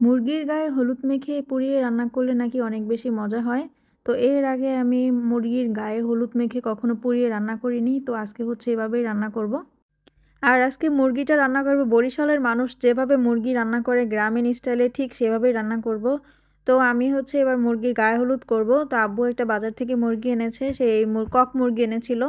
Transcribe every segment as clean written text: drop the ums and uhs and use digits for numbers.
মুরগির গায়ে হলুদ মেখে পুড়িয়ে রান্না করলে নাকি অনেক বেশি মজা হয়। তো এর আগে আমি মুরগির গায়ে হলুদ মেখে কখনো পুড়িয়ে রান্না করিনি। তো আজকে হচ্ছে এভাবেই রান্না করব। আর আজকে মুরগিটা রান্না করব বরিশালের মানুষ যেভাবে মুরগি রান্না করে গ্রামীণ স্টাইলে ঠিক সেভাবেই রান্না করব। তো আমি হচ্ছে এবার মুরগির গায়ে হলুদ করব। তো আব্বু একটা বাজার থেকে মুরগি এনেছে, সেই কক মুরগি এনেছিল।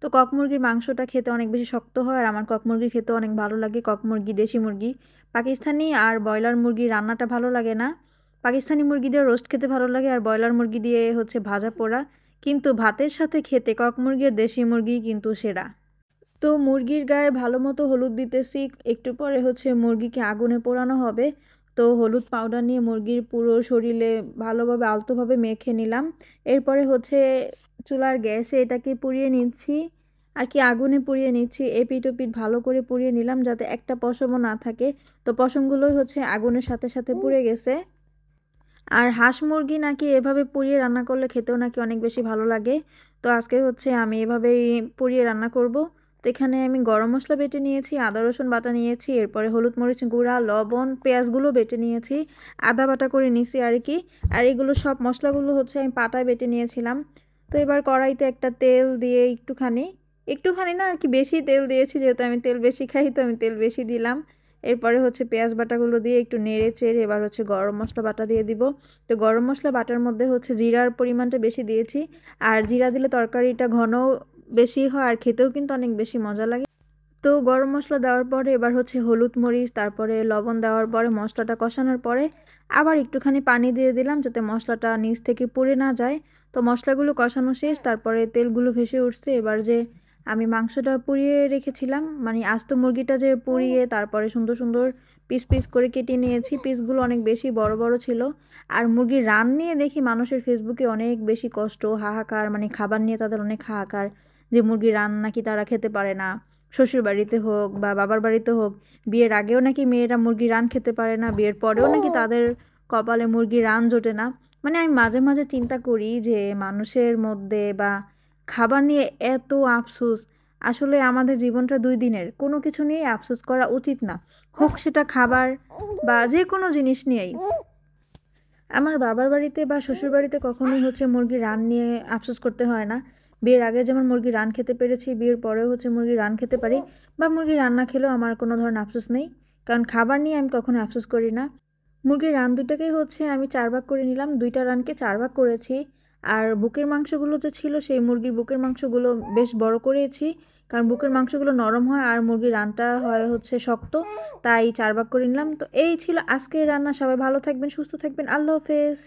তো কক মুরগির মাংসটা খেতে অনেক বেশি শক্ত হয় আর আমার কক মুরগি খেতে অনেক ভালো লাগে। কক মুরগি, দেশি মুরগি, পাকিস্তানি আর ব্রয়লার মুরগি রান্নাটা ভালো লাগে না। পাকিস্তানি মুরগি দিয়ে রোস্ট খেতে ভালো লাগে আর ব্রয়লার মুরগি দিয়ে হচ্ছে ভাজা পোড়া। কিন্তু ভাতের সাথে খেতে কক মুরগি আর দেশি মুরগি কিন্তু সেরা। তো মুরগির গায়ে ভালো মতো হলুদ দিতেছি। একটু পরে হচ্ছে মুরগিকে আগুনে পোড়ানো হবে। তো হলুদ পাউডার নিয়ে মুরগির পুরো শরীরে ভালোভাবে আলতোভাবে মেখে নিলাম। এরপরে হচ্ছে চুলার গ্যাসে এটাকে পুড়িয়ে নিচ্ছি, আর কি আগুনে পুড়িয়ে নিচ্ছি। এপিঠ ওপিঠ ভালো করে পুড়িয়ে নিলাম যাতে একটা পশমও না থাকে। তো পশমগুলোই হচ্ছে আগুনের সাথে সাথে পুড়ে গেছে। আর হাঁস মুরগি নাকি এভাবে পুড়িয়ে রান্না করলে খেতেও নাকি অনেক বেশি ভালো লাগে। তো আজকে হচ্ছে আমি এভাবেই পুড়িয়ে রান্না করব। তো এখানে আমি গরম মশলা বেটে নিয়েছি, আদা রসুন বাটা নিয়েছি, এরপরে হলুদ মরিচ গুঁড়া, লবণ, পেঁয়াজগুলো বেটে নিয়েছি, আদা বাটা করে নিয়েছি আর কি। আর এগুলো সব মশলাগুলো হচ্ছে আমি পাটায় বেটে নিয়েছিলাম। তো এবার কড়াইতে একটা তেল দিয়ে একটুখানি, একটুখানি না আর কি বেশি তেল দিয়েছি, যেহেতু আমি তেল বেশি খাই তো আমি তেল বেশি দিলাম। এরপরে হচ্ছে পেঁয়াজ বাটাগুলো দিয়ে একটু নেড়ে চেড়ে এবার হচ্ছে গরম মশলা বাটা দিয়ে দিব। তো গরম মশলা বাটার মধ্যে হচ্ছে জিরার পরিমাণটা বেশি দিয়েছি। আর জিরা দিলে তরকারিটা ঘন বেশি হয় আর খেতেও কিন্তু অনেক বেশি মজা লাগে। তো গরম মশলা দেওয়ার পরে এবার হচ্ছে হলুদ মরিচ, তারপরে লবণ দেওয়ার পরে মশলাটা কষানোর পরে আবার একটুখানি পানি দিয়ে দিলাম যাতে মশলাটা নিচ থেকে পুড়ে না যায়। তো মশলাগুলো কষানো শেষ, তারপরে তেলগুলো ভেসে উঠছে। এবার যে আমি মাংসটা পুড়িয়ে রেখেছিলাম, মানে আস্ত মুরগিটা যে পুড়িয়ে তারপরে সুন্দর সুন্দর পিস পিস করে কেটে নিয়েছি, পিসগুলো অনেক বেশি বড় বড় ছিল। আর মুরগির রান নিয়ে দেখি মানুষের ফেসবুকে অনেক বেশি কষ্ট, হাহাকার, মানে খাবার নিয়ে তাদের অনেক হাহাকার, যে মুরগির রান নাকি তারা খেতে পারে না। শ্বশুর বাড়িতে হোক বা বাবার বাড়িতে হোক, বিয়ের আগেও নাকি মেয়েরা মুরগির রান খেতে পারে না, বিয়ের পরেও নাকি তাদের কপালে মুরগির রান জোটে না। মানে আমি মাঝে মাঝে চিন্তা করি যে মানুষের মধ্যে বা খাবার নিয়ে এত আফসোস। আসলে আমাদের জীবনটা 2 দিনের, কোনো কিছু নিয়ে আফসোস করা উচিত না, হোক সেটা খাবার বা যে কোনো জিনিস নিয়েই। আমার বাবার বাড়িতে বা শ্বশুর বাড়িতে কখনোই হচ্ছে মুরগির রান নিয়ে আফসোস করতে হয় না। বিয়ের আগে যেমন মুরগির রান খেতে পেরেছি, বিয়ের পরেও হচ্ছে মুরগির রান খেতে পারি, বা মুরগির রান না খেলেও আমার কোনো ধরনের আফসোস নেই। কারণ খাবার নিয়ে আমি কখনো আফসোস করি না। মুরগির রান দুইটাকেই হচ্ছে আমি 4 ভাগ করে নিলাম, 2টা রানকে 4 ভাগ করেছি। আর বুকের মাংসগুলো যে ছিল সেই মুরগির বুকের মাংসগুলো বেশ বড় করেছি, কারণ বুকের মাংসগুলো নরম হয় আর মুরগির রানটা হয় হচ্ছে শক্ত। তাই 4 ভাগ করে নিলাম। তো এই ছিল আজকের রান্না। সবাই ভালো থাকবেন, সুস্থ থাকবেন, আল্লাহ হাফেজ।